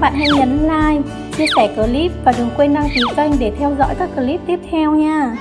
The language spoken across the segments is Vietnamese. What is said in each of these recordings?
các bạn hãy nhấn like, chia sẻ clip và đừng quên đăng ký kênh để theo dõi các clip tiếp theo nha.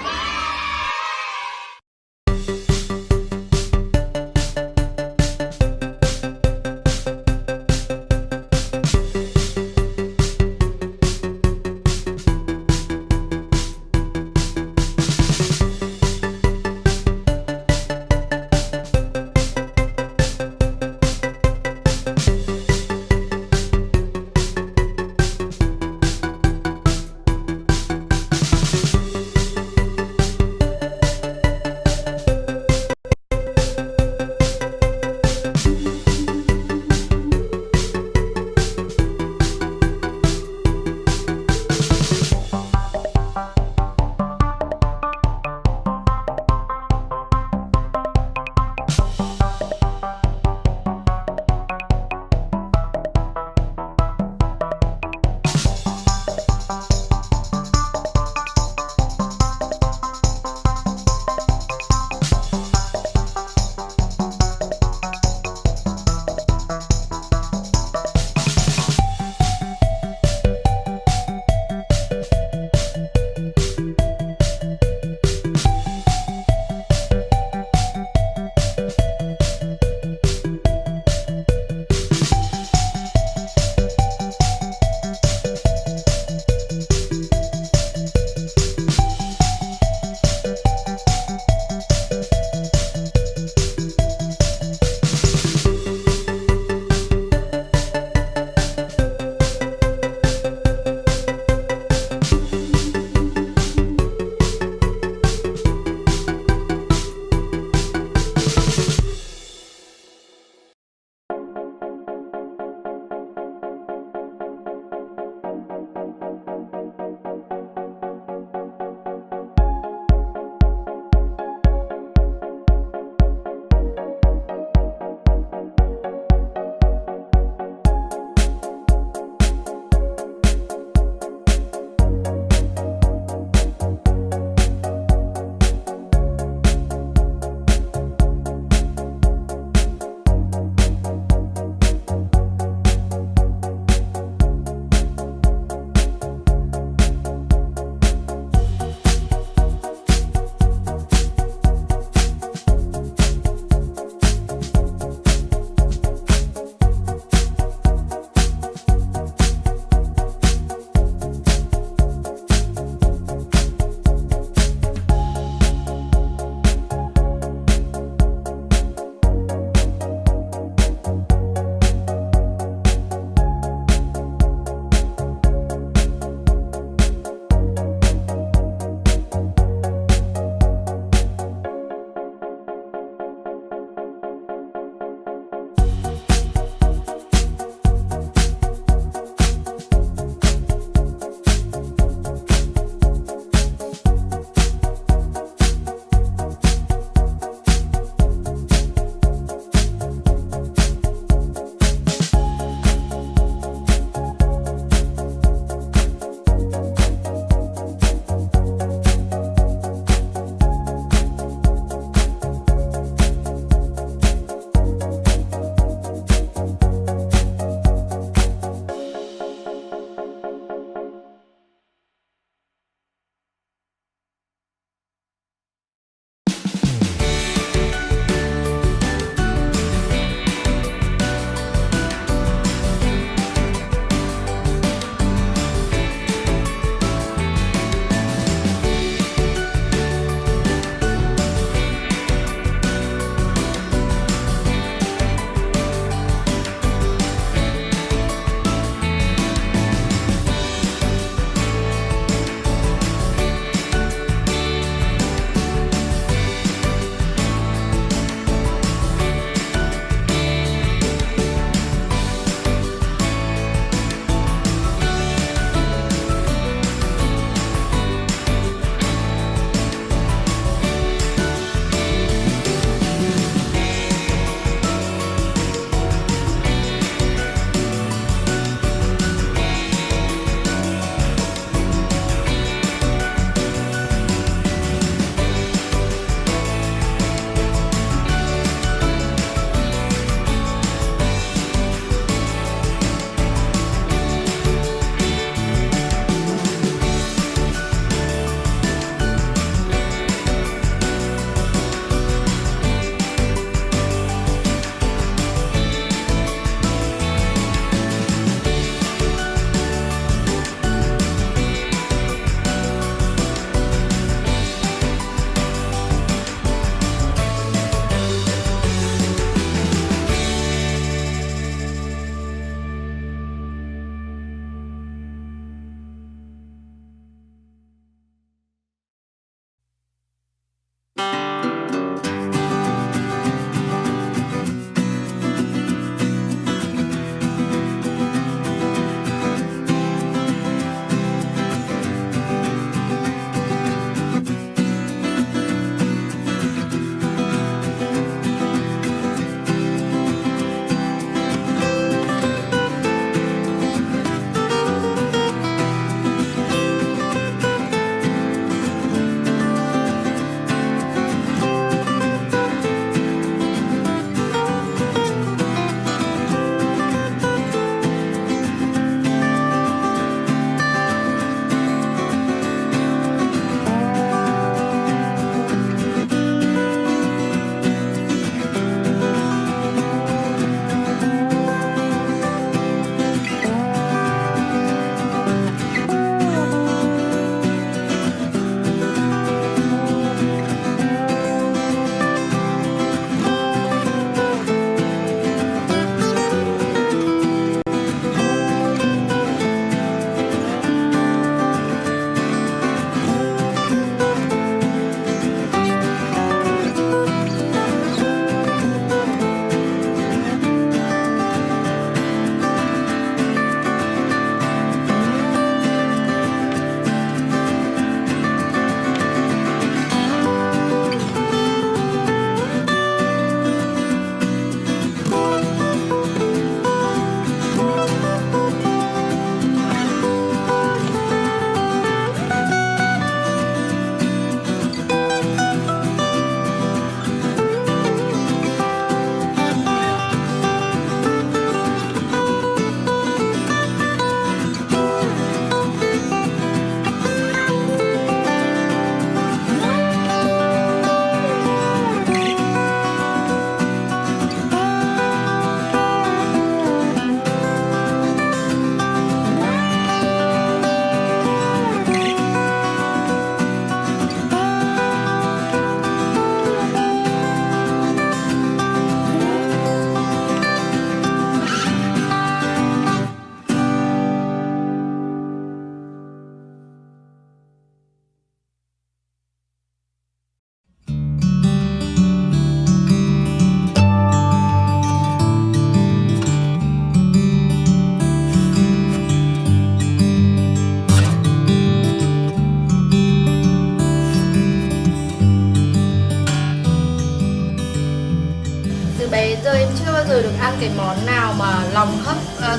giờ được ăn cái món nào mà lòng hấp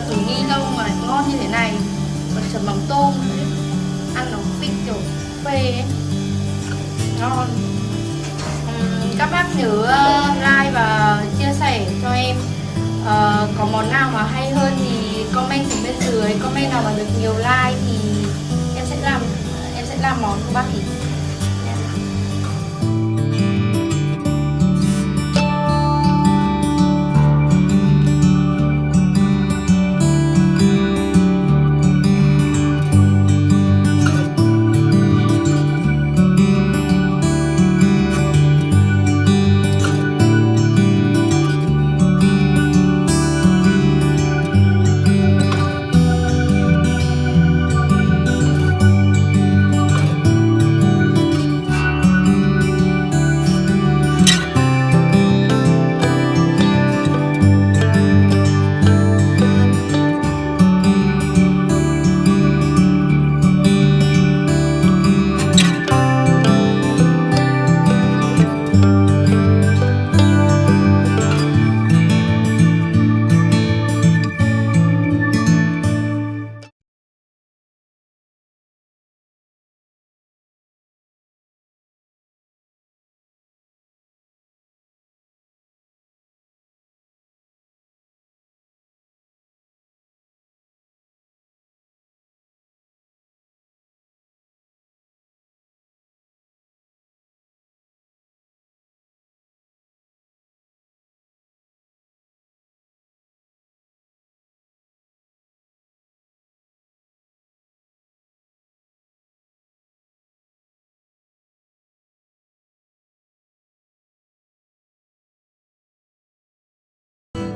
túi ni lông mà lại ngon như thế này. Còn chấm mắm tôm ấy. Ăn nó vị kiểu phê ấy. Ngon. Các bác nhớ like và chia sẻ cho em. Có món nào mà hay hơn thì comment xuống bên dưới. Comment nào mà được nhiều like thì em sẽ làm món của bác ý.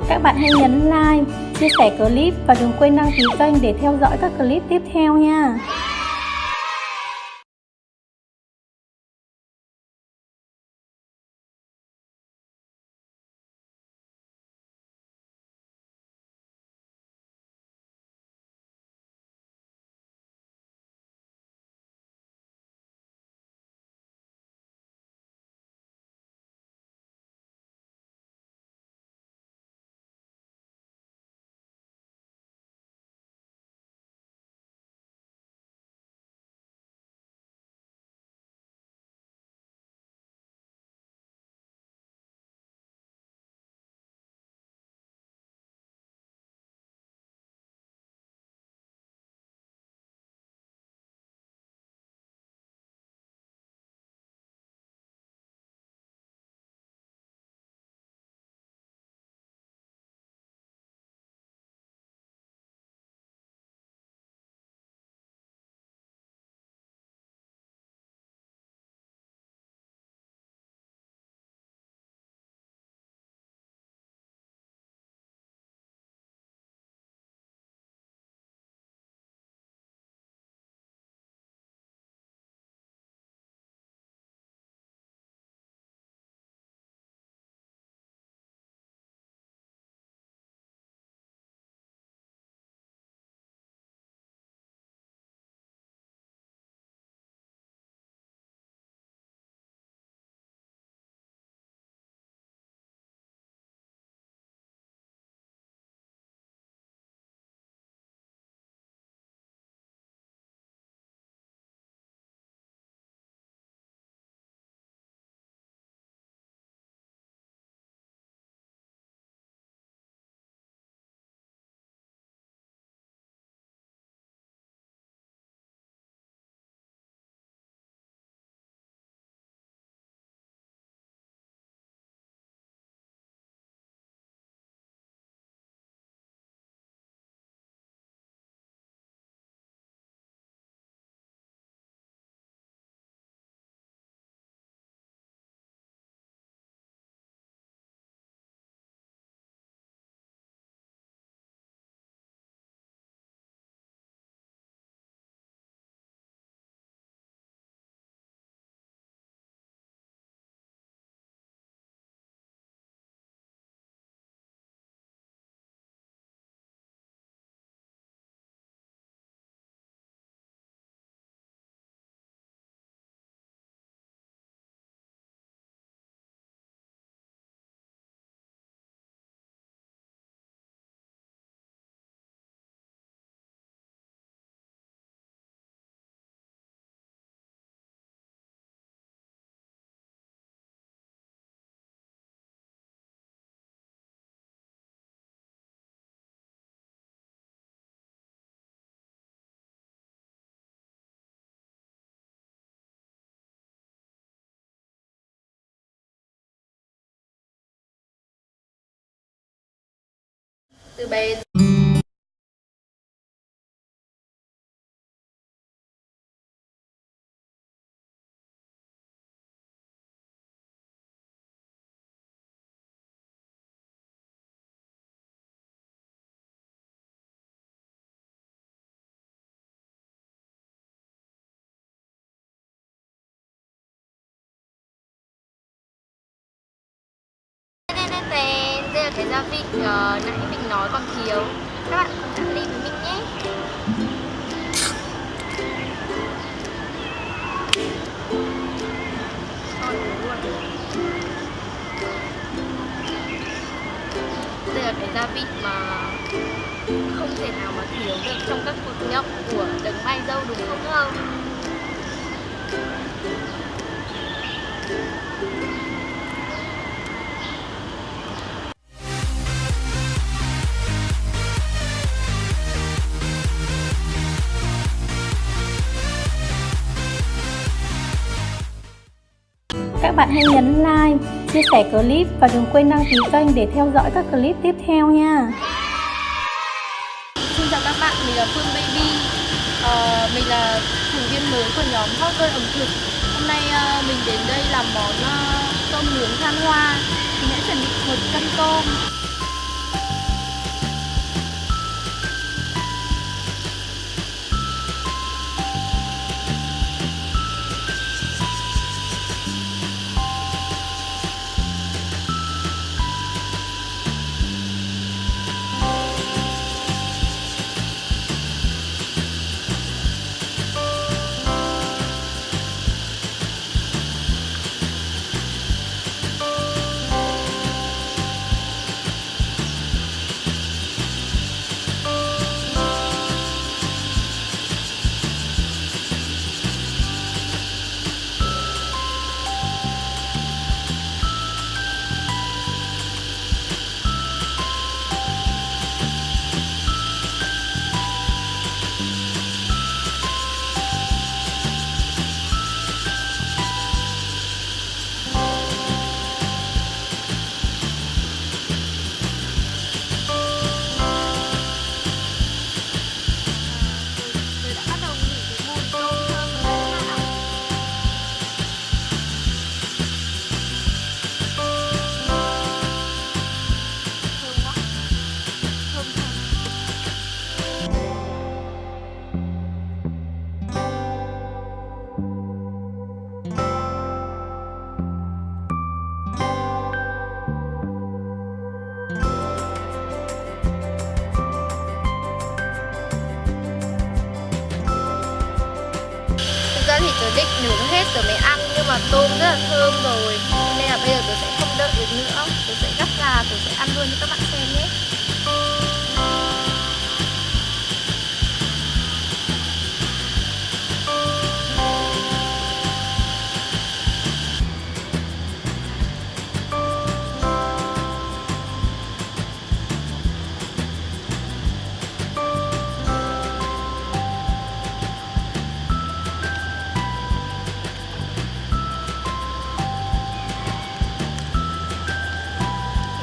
Các bạn hãy nhấn like, chia sẻ clip và đừng quên đăng ký kênh để theo dõi các clip tiếp theo nha. Từ bé đây là cái gia vị nãy mình nói còn thiếu, các bạn cũng ăn đi với mình nhé. Ngon luôn. Đây là cái gia vị mà không thể nào mà thiếu được trong các cuộc nhậu của đấng mai dâu, đúng không? Các bạn hãy nhấn like, chia sẻ clip và đừng quên đăng ký kênh để theo dõi các clip tiếp theo nha. Xin chào các bạn, mình là Phương Baby. Mình là thành viên mới của nhóm Hot Girl ẩm thực. Hôm nay mình đến đây làm món tôm nướng than hoa. Mình đã chuẩn bị 1 cân tôm. Thì tớ định nướng hết rồi mới ăn, nhưng mà tôm rất là thơm rồi nên là bây giờ tớ sẽ không đợi được nữa, tớ sẽ gắp ra, tớ sẽ ăn luôn cho các bạn xem nhé.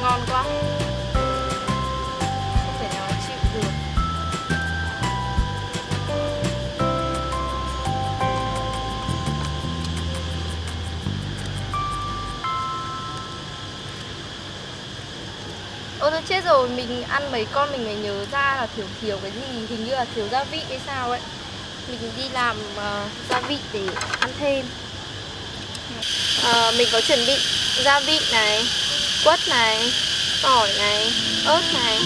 Ngon quá, không thể nào chịu được. Ôi tôi chết rồi, mình ăn mấy con mình mới nhớ ra là thiếu cái gì, hình như là thiếu gia vị hay sao ấy. Mình đi làm gia vị để ăn thêm. Mình có chuẩn bị gia vị này, quất này, tỏi này, ớt này.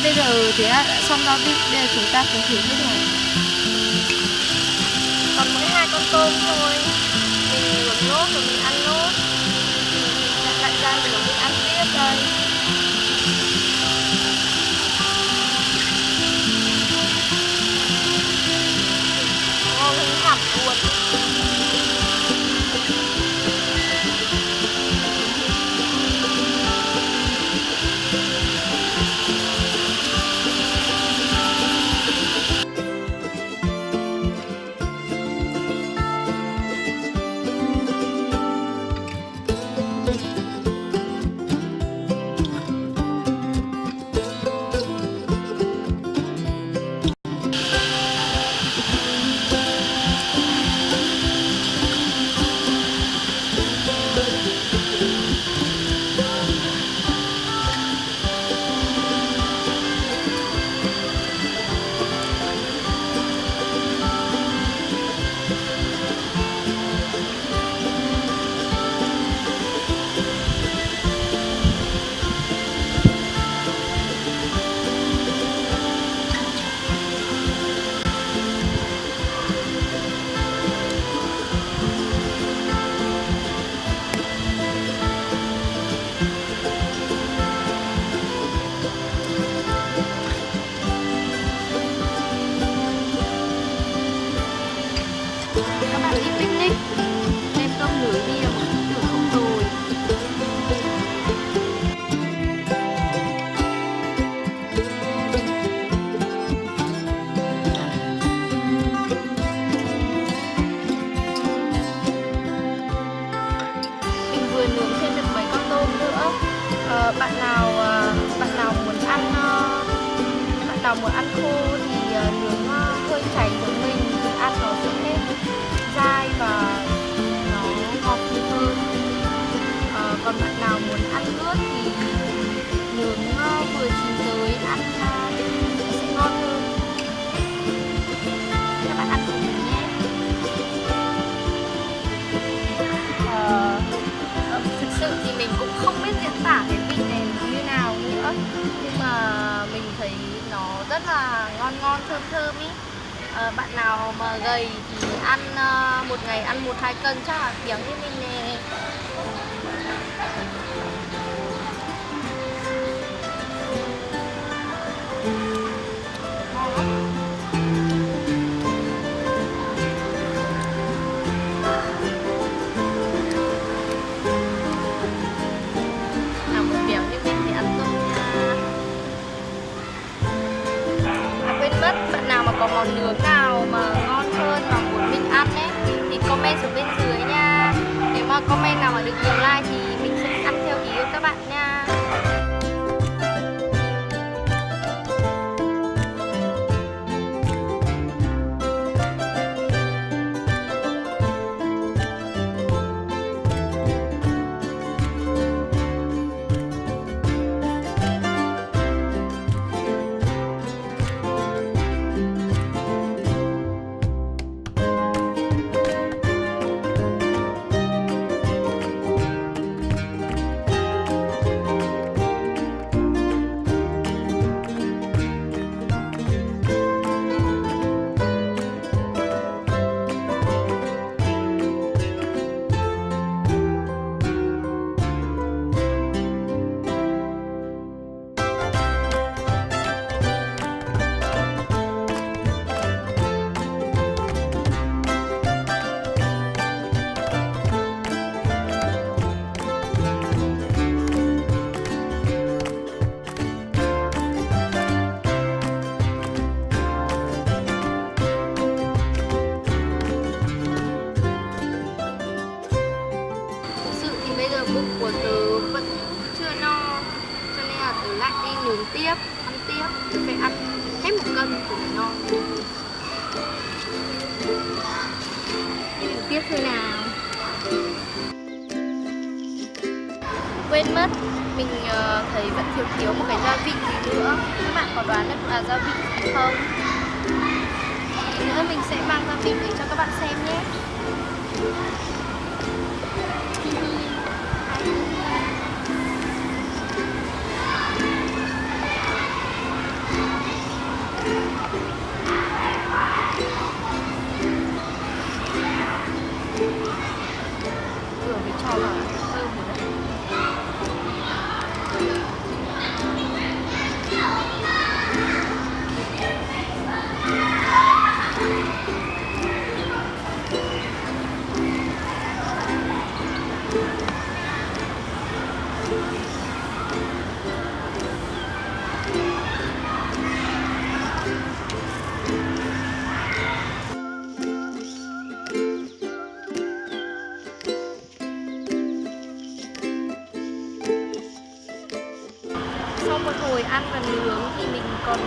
Bây giờ thế đã xong gia vị, bây giờ chúng ta cùng thử hết rồi. Còn mỗi 2 con tôm thôi, mình luộc nốt rồi mình ăn nốt. Mình đặt lại ra mình ăn tiếp đây. Ngon hơn hẳn luôn. bạn đi picnic, đem cơm lưới đi là một ý tưởng không tồi. Mình vừa nướng thêm được mấy con tôm nữa. Bạn nào muốn ăn khô thì nướng hơi cháy giống mình thì ăn nó sẽ dai và nó ngọt hơn. Còn bạn nào muốn ăn ướt thì nướng vừa chín tới ăn sẽ ngon hơn. Các bạn ăn cùng mình nhé. Thực sự thì mình cũng không biết diễn tả cái vị này như nào nữa, nhưng mà mình thấy nó rất là ngon thơm ý. Bạn nào mà gầy thì ăn một ngày ăn 1-2 cân chắc là tiếng như mình nè. Ngon lắm. Nào một béo như mình thì ăn tôm nha. Quên mất, bạn nào mà có món nướng nào mà ngon hơn mà muốn mình ăn ấy thì comment xuống bên dưới nha. Nếu mà comment nào mà được nhiều like thì mình sẽ ăn theo ý của các bạn nha. Bây giờ bụng của tớ vẫn chưa no, cho nên là tớ lại đi nướng tiếp, ăn tiếp. Tớ phải ăn hết 1 cân tớ mới no. Đi nướng tiếp thôi nào. Quên mất, mình thấy vẫn thiếu một cái gia vị gì nữa. Các bạn có đoán được là gia vị gì không? Tí nữa mình sẽ mang gia vị để cho các bạn xem nhé. Vừa mới cho vào thơm rồi đấy. Sau một hồi ăn và nướng thì mình còn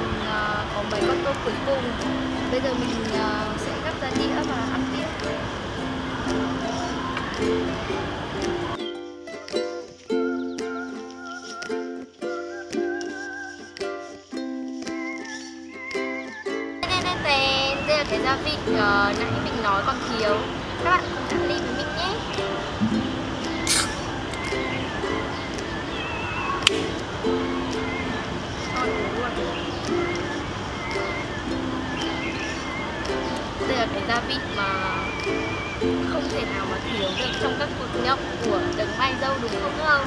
có mấy con tôm cuối cùng. Bây giờ mình sẽ gắp ra đĩa và ăn tiếp. Đây là cái gia vị nãy mình nói còn thiếu. Các bạn cũng ăn đi với mình nhé. Đây là cái gia vị mà không thể nào mà thiếu được trong các cuộc nhậu của đấng mai dâu, đúng không không?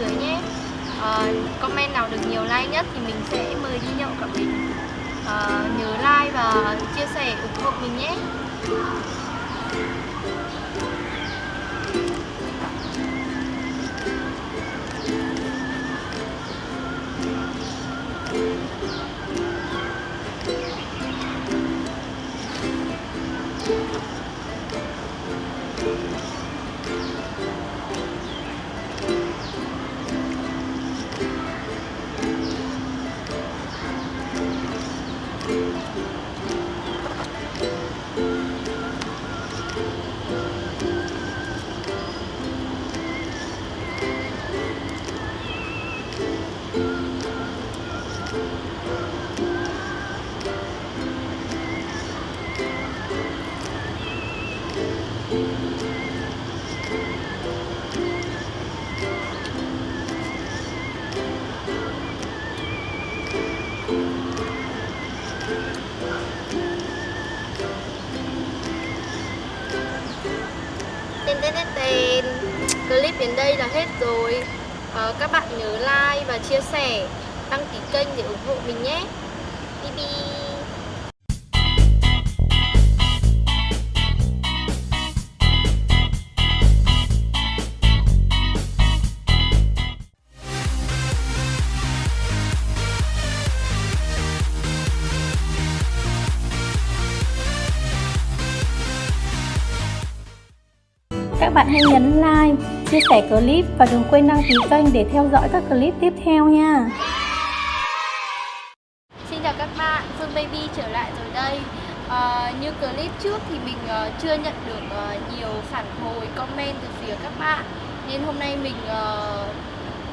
dưới nhé. Comment nào được nhiều like nhất thì mình sẽ mời đi nhậu cả mình. Nhớ like và chia sẻ ủng hộ mình nhé. Tên. Clip đến đây là hết rồi. Các bạn nhớ like và chia sẻ, đăng ký kênh để ủng hộ mình nhé. Bye bye. Các bạn hãy nhấn like, chia sẻ clip và đừng quên đăng ký kênh để theo dõi các clip tiếp theo nha. Xin chào các bạn, Phương Baby trở lại rồi đây. Như clip trước thì mình chưa nhận được nhiều phản hồi comment từ phía các bạn, nên hôm nay mình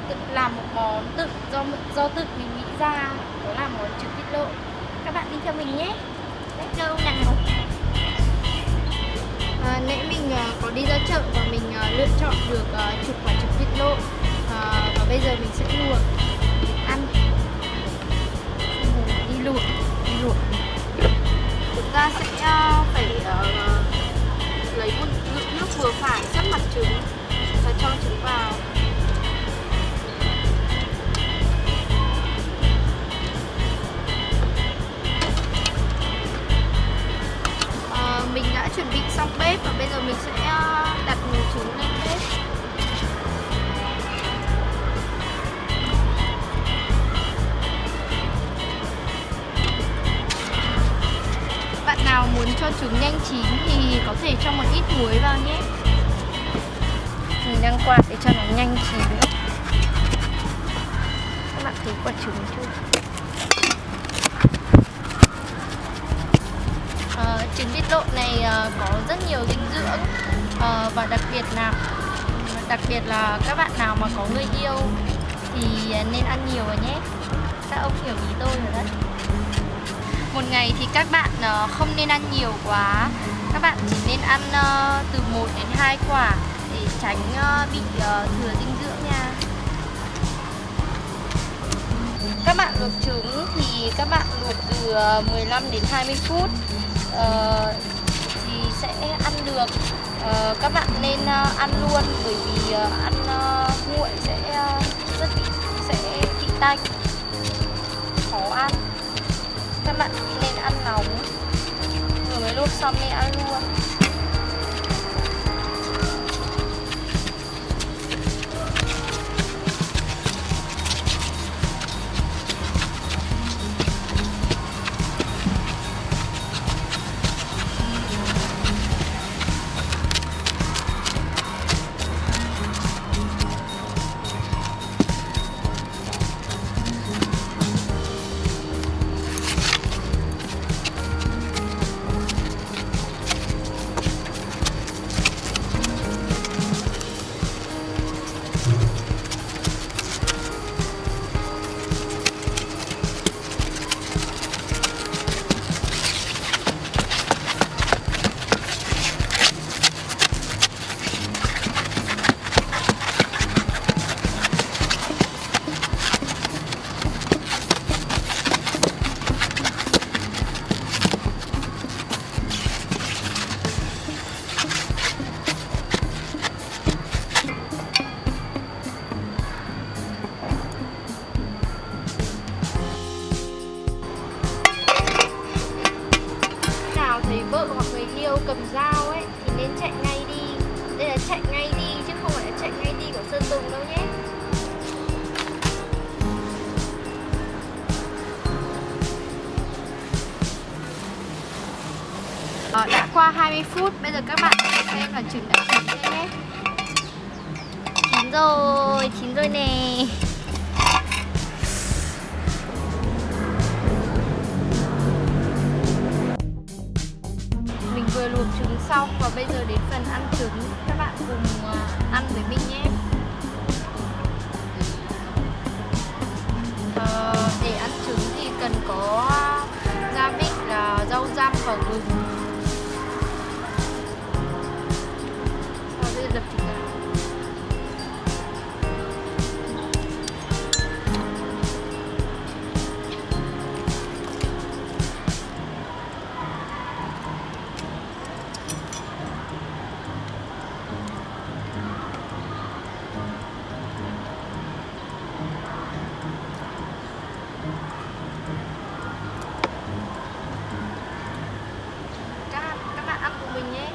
tự làm một món do tự mình nghĩ ra, đó là món trứng vịt lộn. Các bạn đi theo mình nhé. Let's go nào. Nãy mình có đi ra chợ và mình lựa chọn được chục quả trứng vịt lộn, và bây giờ mình sẽ luộc để ăn. Đi luộc. Chúng ta sẽ phải lấy một lượng nước vừa phải sắp mặt trứng và cho trứng vào. Mình đã chuẩn bị xong bếp và bây giờ mình sẽ đặt nồi trứng lên bếp. Bạn nào muốn cho trứng nhanh chín thì có thể cho một ít muối vào nhé. Mình đang quạt để cho nó nhanh chín nữa. Các bạn thấy quả trứng chưa? Trứng vịt lộn này có rất nhiều dinh dưỡng, và đặc biệt là các bạn nào mà có người yêu thì nên ăn nhiều rồi nhé. Các ông hiểu ý tôi rồi đấy. Một ngày thì các bạn không nên ăn nhiều quá. Các bạn chỉ nên ăn từ 1 đến 2 quả để tránh bị thừa dinh dưỡng nha. Các bạn luộc trứng thì các bạn luộc từ 15 đến 20 phút thì sẽ ăn được. Các bạn nên ăn luôn, bởi vì ăn nguội sẽ bị tanh, khó ăn. Các bạn nên ăn nóng rồi mới luộc xong nên ăn luôn. tôi cầm dao ấy thì nên chạy ngay đi. Đây là chạy ngay đi chứ không phải là chạy ngay đi của Sơn Tùng đâu nhé. Đã qua 20 phút, bây giờ các bạn hãy xem là trứng đã chín chưa nhé. Chín rồi nè. Mình vừa luộc trứng xong và bây giờ đến phần ăn trứng. Các bạn cùng ăn với mình nhé. Để ăn trứng thì cần có gia vị là rau răm và gừng. Và bây giờ đập trứng vào. Các bạn ăn cùng mình nhé.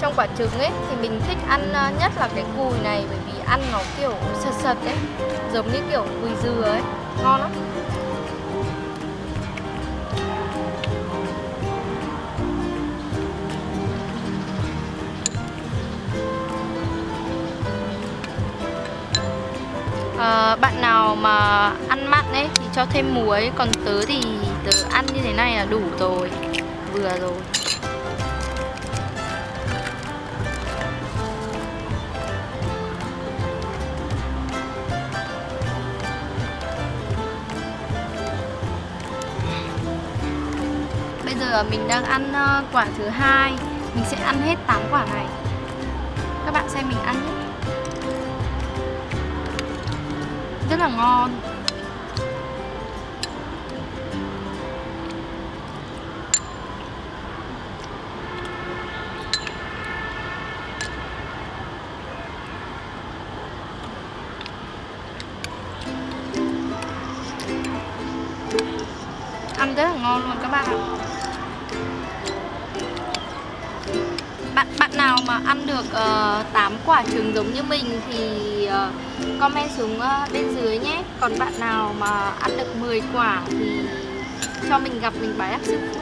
Trong quả trứng ấy thì mình thích ăn nhất là cái cùi này, bởi vì ăn nó kiểu sật sật ấy, giống như kiểu cùi dừa ấy, ngon lắm. Bạn nào mà ăn mặn ấy thì cho thêm muối, còn tớ thì tớ ăn như thế này là đủ rồi, vừa rồi. Bây giờ mình đang ăn quả thứ hai. Mình sẽ ăn hết 8 quả này. Các bạn xem mình ăn nhé. Rất là ngon. Ăn rất là ngon luôn các bạn ạ. Bạn nào mà ăn được 8 quả trứng giống như mình thì comment xuống bên dưới nhé. Còn bạn nào mà ăn được 10 quả thì cho mình gặp mình bái đáp sư phụ.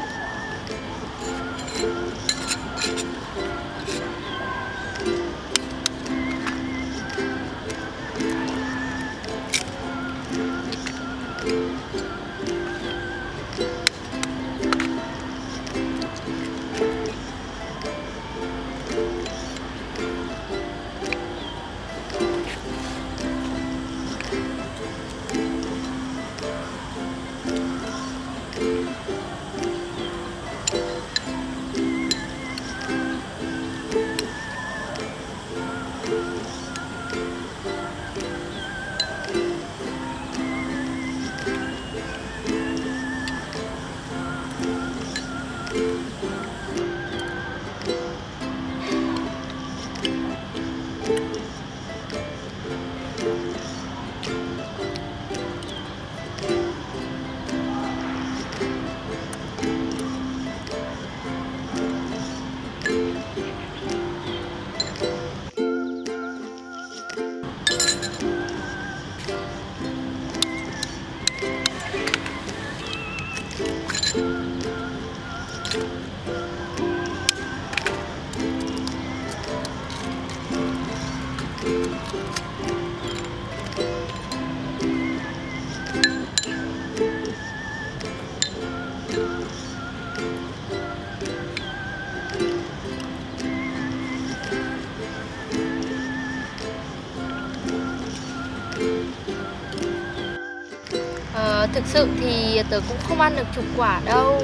Thực sự thì tớ cũng không ăn được chục quả đâu,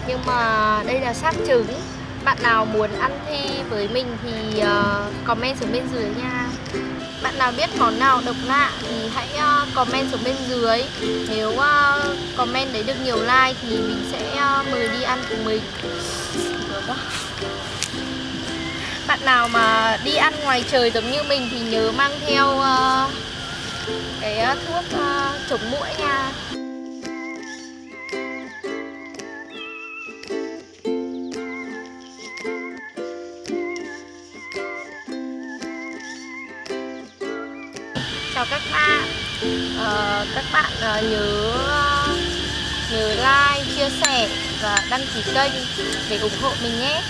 nhưng mà đây là xác trứng. Bạn nào muốn ăn thi với mình thì comment xuống bên dưới nha. Bạn nào biết món nào độc lạ thì hãy comment xuống bên dưới. Nếu comment đấy được nhiều like thì mình sẽ mời đi ăn cùng mình. Được đó. Bạn nào mà đi ăn ngoài trời giống như mình thì nhớ mang theo cái thuốc chống muỗi nha. Chào các bạn. Các bạn nhớ like, chia sẻ và đăng ký kênh để ủng hộ mình nhé.